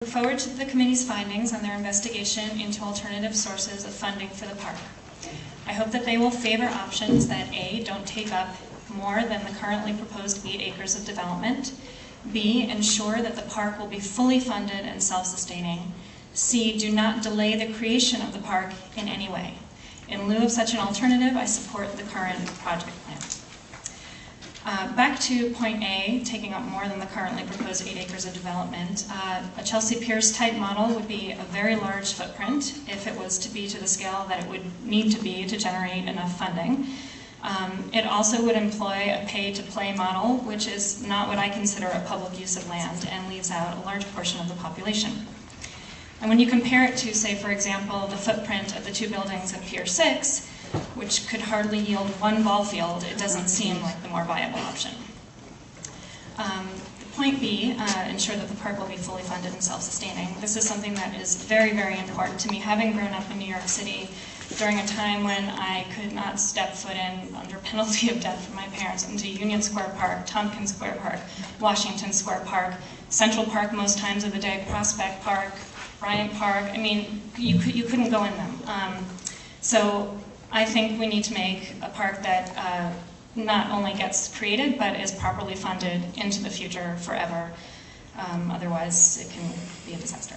look forward to the committee's findings on their investigation into alternative sources of funding for the park. I hope that they will favor options that A, don't take up more than the currently proposed 8 acres of development, B, ensure that the park will be fully funded and self-sustaining, C, do not delay the creation of the park in any way. In lieu of such an alternative, I support the current project plan. Back to point A, taking up more than the currently proposed 8 acres of development. A Chelsea Piers type model would be a very large footprint if it was to be to the scale that it would need to be to generate enough funding. It also would employ a pay-to-play model, which is not what I consider a public use of land and leaves out a large portion of the population. And when you compare it to, say, for example, the footprint of the 2 buildings at Pier 6, which could hardly yield 1 ball field, it doesn't seem like the more viable option. Point B, ensure that the park will be fully funded and self-sustaining. This is something that is very, very important to me, having grown up in New York City during a time when I could not step foot in, under penalty of death from my parents, into Union Square Park, Tompkins Square Park, Washington Square Park, Central Park most times of the day, Prospect Park, Bryant Park. I mean, you couldn't go in them. So I think we need to make a park that not only gets created, but is properly funded into the future forever. Otherwise, it can be a disaster.